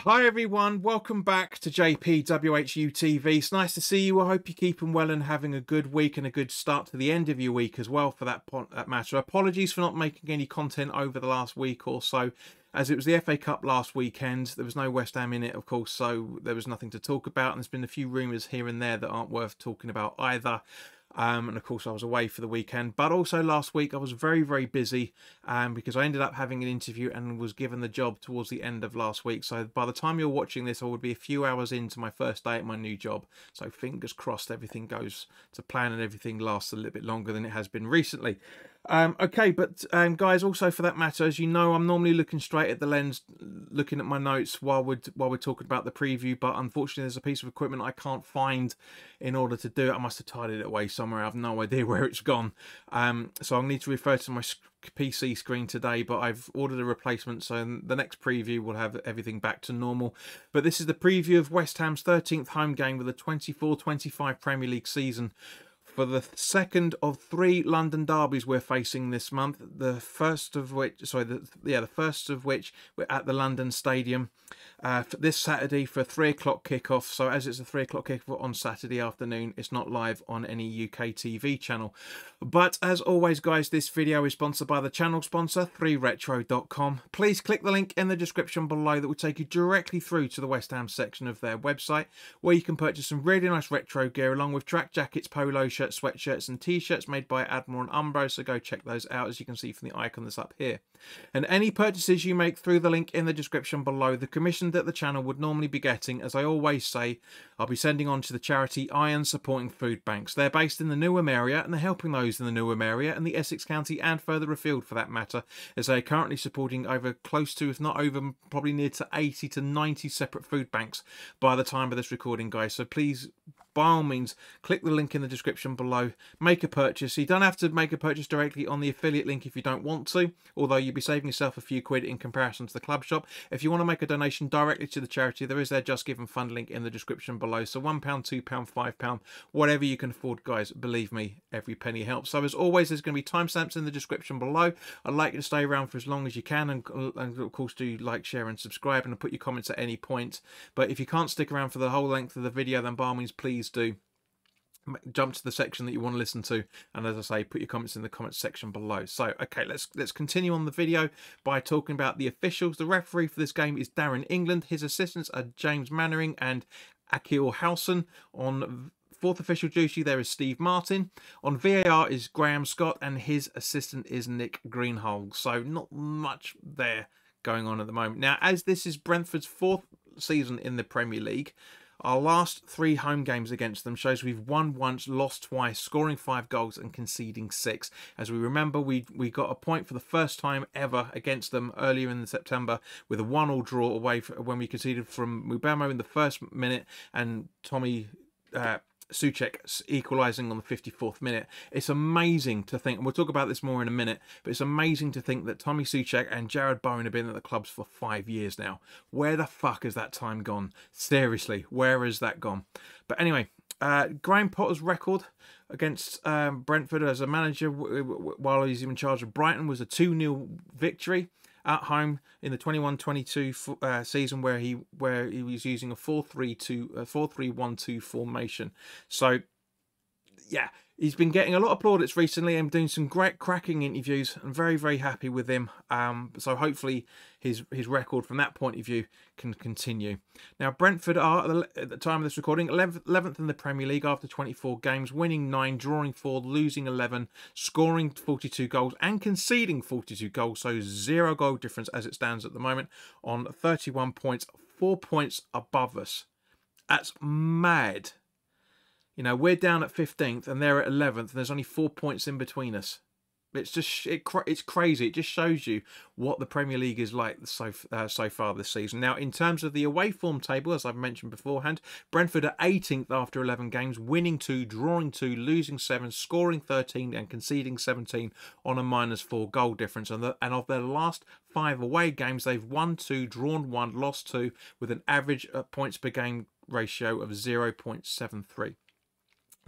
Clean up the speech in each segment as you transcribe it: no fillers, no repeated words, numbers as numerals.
Hi everyone, welcome back to JP WHU TV. It's nice to see you. I hope you're keeping well and having a good week and a good start to the end of your week as well for that matter. Apologies for not making any content over the last week or so, as it was the FA Cup last weekend. There was no West Ham in it, of course, so there was nothing to talk about, and there's been a few rumours here and there that aren't worth talking about either. And of course I was away for the weekend, but also last week I was very busy because I ended up having an interview and was given the job towards the end of last week. So by the time you're watching this, I would be a few hours into my first day at my new job. So fingers crossed everything goes to plan and everything lasts a little bit longer than it has been recently. Okay, but guys, also for that matter, as you know, I'm normally looking straight at the lens, looking at my notes while we're talking about the preview, but unfortunately there's a piece of equipment I can't find in order to do it. I must have tidied it away somewhere. I have no idea where it's gone. So I'll need to refer to my PC screen today, but I've ordered a replacement, so the next preview will have everything back to normal. But this is the preview of West Ham's 13th home game with the 24-25 Premier League season, for the second of three London derbies we're facing this month. The first of which we're at the London Stadium this Saturday for a 3 o'clock kickoff. So as it's a 3 o'clock kickoff on Saturday afternoon, it's not live on any UK TV channel. But as always, guys, this video is sponsored by the channel sponsor, 3retro.com. Please click the link in the description below that will take you directly through to the West Ham section of their website, where you can purchase some really nice retro gear along with track jackets, polo shirts, sweatshirts and t-shirts made by Admiral and Umbro, so go check those out, as you can see from the icon that's up here. And any purchases you make through the link in the description below, the commission that the channel would normally be getting, as I always say, I'll be sending on to the charity Iron Supporting Food Banks. They're based in the Newham area, and they're helping those in the Newham area and the Essex County and further afield for that matter, as they are currently supporting over close to, if not over, probably near to 80 to 90 separate food banks by the time of this recording, guys. So please, by all means, click the link in the description below, make a purchase. You don't have to make a purchase directly on the affiliate link if you don't want to, although you'll be saving yourself a few quid in comparison to the club shop. If you want to make a donation directly to the charity, there is their Just Give and Fund link in the description below. So £1, £2, £5, whatever you can afford, guys. Believe me, every penny helps. So as always, there's going to be timestamps in the description below. I'd like you to stay around for as long as you can, and of course do like, share and subscribe, and put your comments at any point. But if you can't stick around for the whole length of the video, then by all means please do jump to the section that you want to listen to, and as I say, put your comments in the comments section below. So okay, let's continue on the video by talking about the officials. The referee for this game is Darren England. His assistants are James Mannering and Akil Howson. On fourth official duty there is Steve Martin. On VAR is Graham Scott, and his assistant is Nick Greenhalgh. So not much there going on at the moment. Now, as this is Brentford's fourth season in the Premier League, our last 3 home games against them shows we've won once, lost twice, scoring 5 goals and conceding 6. As we remember, we got a point for the first time ever against them earlier in September with a 1-1 draw away when we conceded from Mubamo in the first minute and Tommy Souček equalising on the 54th minute. It's amazing to think, and we'll talk about this more in a minute, but it's amazing to think that Tommy Souček and Jared Bowen have been at the clubs for 5 years now. Where the fuck has that time gone? Seriously, where has that gone? But anyway, Graham Potter's record against Brentford as a manager while he's in charge of Brighton was a 2-0 victory at home in the 21-22 season, where he was using a 4-3-1-2 formation. So yeah, he's been getting a lot of plaudits recently and doing some great cracking interviews. I'm very happy with him. So hopefully his record from that point of view can continue. Now, Brentford are, at the time of this recording, 11th in the Premier League after 24 games, winning 9, drawing 4, losing 11, scoring 42 goals and conceding 42 goals. So 0 goal difference as it stands at the moment on 31 points, 4 points above us. That's mad. You know, we're down at 15th and they're at 11th, and there's only 4 points in between us. It's just it's crazy. It just shows you what the Premier League is like so far this season. Now, in terms of the away form table, as I've mentioned beforehand, Brentford are 18th after 11 games, winning 2, drawing 2, losing 7, scoring 13 and conceding 17 on a -4 goal difference. And of their last 5 away games, they've won 2, drawn 1, lost 2, with an average points per game ratio of 0.73.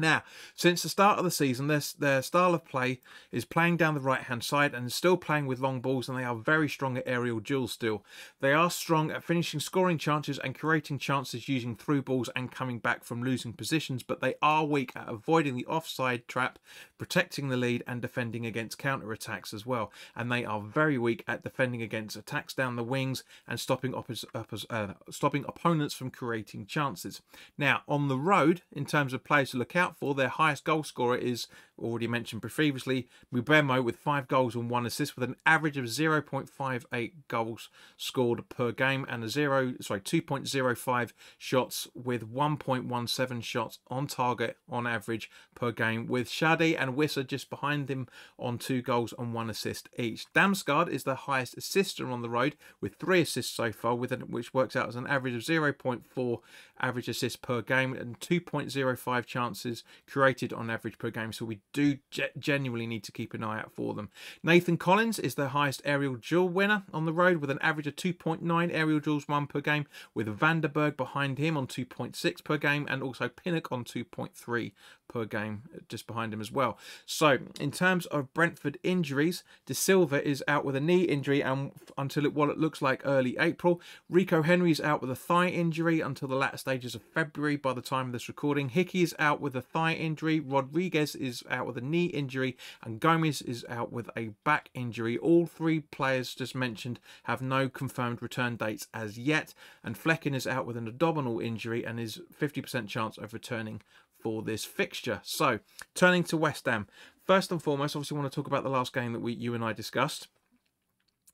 Now, since the start of the season, their style of play is playing down the right-hand side and still playing with long balls, and they are very strong at aerial duels still. They are strong at finishing scoring chances and creating chances using through balls and coming back from losing positions, but they are weak at avoiding the offside trap, protecting the lead and defending against counter-attacks as well. And they are very weak at defending against attacks down the wings and stopping opponents from creating chances. Now, on the road, in terms of players to look out for, their highest goal scorer is, already mentioned previously, Mbeumo with 5 goals and 1 assist with an average of 0.58 goals scored per game and 2.05 shots with 1.17 shots on target on average per game, with Shadi and Wissa just behind him on 2 goals and 1 assist each. Damsgaard is the highest assister on the road with 3 assists so far, which works out as an average of 0.4 average assists per game and 2.05 chances created on average per game, so we do genuinely need to keep an eye out for them. Nathan Collins is the highest aerial duel winner on the road with an average of 2.9 aerial duels won per game, with Vanderberg behind him on 2.6 per game and also Pinnock on 2.3 per game just behind him as well. So in terms of Brentford injuries, De Silva is out with a knee injury and until what it looks like early April. Rico Henry is out with a thigh injury until the latter stages of February by the time of this recording. Hickey is out with a thigh injury, Rodriguez is out with a knee injury, and Gomez is out with a back injury. All 3 players just mentioned have no confirmed return dates as yet, and Flecken is out with an abdominal injury and is 50% chance of returning for this fixture. So, turning to West Ham. First and foremost, obviously want to talk about the last game that you and I discussed.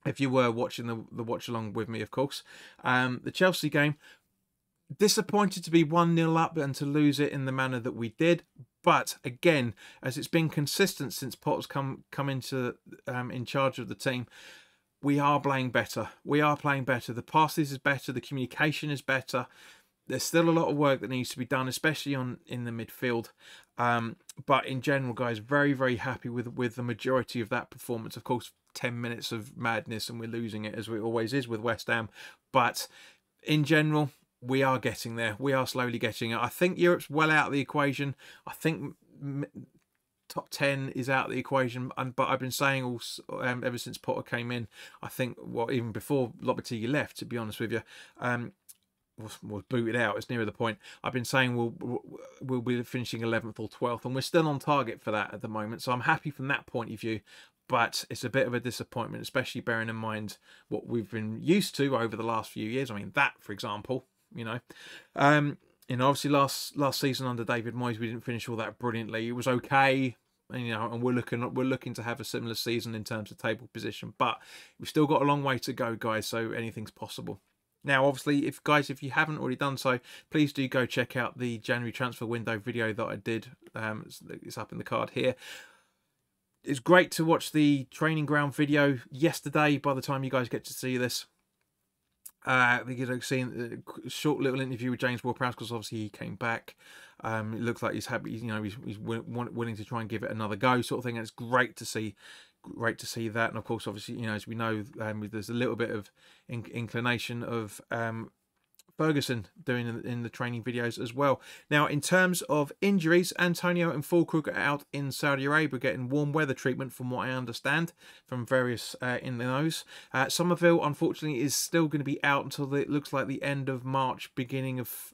If you were watching the watch along with me, of course. The Chelsea game. Disappointed to be 1-0 up and to lose it in the manner that we did. But again, as it's been consistent since Potter's come into in charge of the team, we are playing better. We are playing better. The passes is better. The communication is better. There's still a lot of work that needs to be done, especially in the midfield. But in general, guys, very, very happy with the majority of that performance. Of course, 10 minutes of madness and we're losing it, as it always is with West Ham. But in general, we are getting there. We are slowly getting it. I think Europe's well out of the equation. I think top 10 is out of the equation. But I've been saying ever since Potter came in, I think, well, even before Lopetegui left, to be honest with you, was booted out. It's nearer the point. I've been saying we'll be finishing 11th or 12th, and we're still on target for that at the moment. So I'm happy from that point of view. But it's a bit of a disappointment, especially bearing in mind what we've been used to over the last few years. I mean, that, for example, obviously last season under David Moyes, we didn't finish all that brilliantly. It was okay, and we're looking to have a similar season in terms of table position. But we've still got a long way to go, guys. So anything's possible. Now, obviously, if you haven't already done so, please do go check out the January transfer window video that I did. It's up in the card here. It's great to watch the training ground video yesterday. By the time you guys get to see this, seeing a short little interview with James Ward-Prowse, because obviously he came back. It looks like he's happy. He's willing to try and give it another go, sort of thing. And it's great to see. Great to see that. And of course, obviously, as we know, there's a little bit of inclination of Ferguson doing in the training videos as well. Now, in terms of injuries, Antonio and Fulkrug are out in Saudi Arabia getting warm weather treatment, from what I understand from various in the nose. Somerville, unfortunately, is still going to be out until it looks like the end of March, beginning of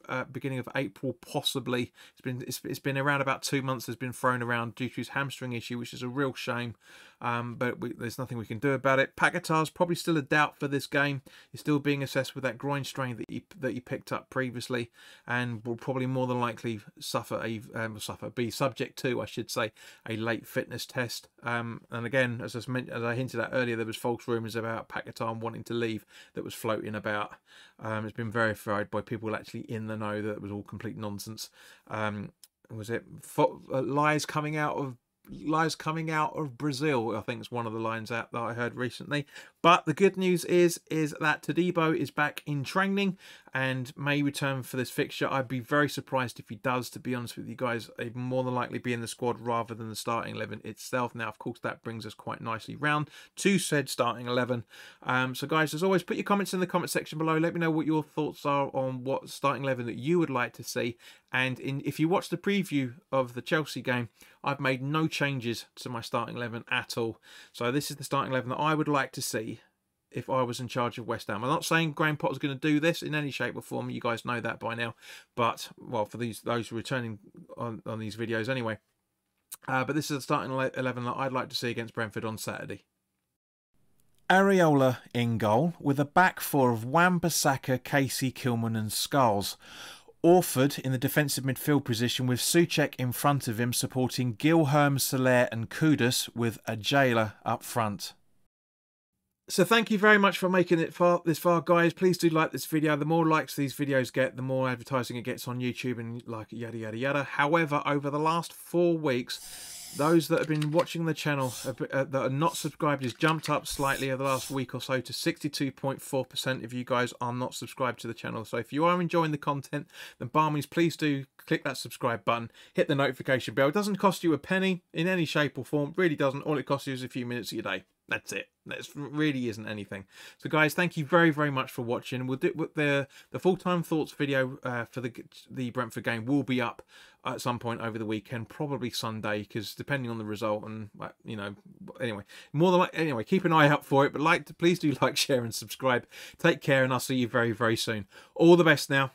April, possibly. It's been around about 2 months. Has been thrown around due to his hamstring issue, which is a real shame. But there's nothing we can do about it. Paquetá's probably still a doubt for this game. He's still being assessed with that groin strain that he picked up previously, and will probably more than likely be subject to, I should say, a late fitness test. And again, as I hinted at earlier, there was false rumours about Paquetá wanting to leave that was floating about. It's been verified by people actually in the know that it was all complete nonsense. Was it lies coming out of Brazil? I think it's one of the lines out that I heard recently. But the good news is that Todibo is back in training and may return for this fixture. I'd be very surprised if he does, to be honest with you guys. He'd more than likely be in the squad rather than the starting 11 itself. Now, of course, that brings us quite nicely round to said starting 11. So, guys, as always, put your comments in the comment section below. Let me know what your thoughts are on what starting 11 that you would like to see. And if you watch the preview of the Chelsea game, I've made no changes to my starting 11 at all. So this is the starting 11 that I would like to see if I was in charge of West Ham. I'm not saying Graham Potter's going to do this in any shape or form. You guys know that by now. But, well, for those returning on these videos anyway. But this is the starting 11 that I'd like to see against Brentford on Saturday. Areola in goal, with a back four of Wan-Bissaka, Casey, Kilman and Skulls. Orford in the defensive midfield position with Souček in front of him, supporting Gilherme, Soler and Kudus, with a jailer up front. So thank you very much for making it this far, guys. Please do like this video. The more likes these videos get, the more advertising it gets on YouTube and like yada yada yada. However, over the last 4 weeks, those that have been watching the channel that are not subscribed has jumped up slightly over the last week or so to 62.4% of you guys are not subscribed to the channel. So if you are enjoying the content, then by all means, please do click that subscribe button, hit the notification bell. It doesn't cost you a penny in any shape or form. It really doesn't. All it costs you is a few minutes of your day. That's it. That really isn't anything. So guys, thank you very, very much for watching. We'll do the full-time thoughts video for the Brentford game will be up at some point over the weekend, probably Sunday, because depending on the result and, you know, anyway, anyway, keep an eye out for it. But please do like, share and subscribe. Take care, and I'll see you very, very soon. All the best now.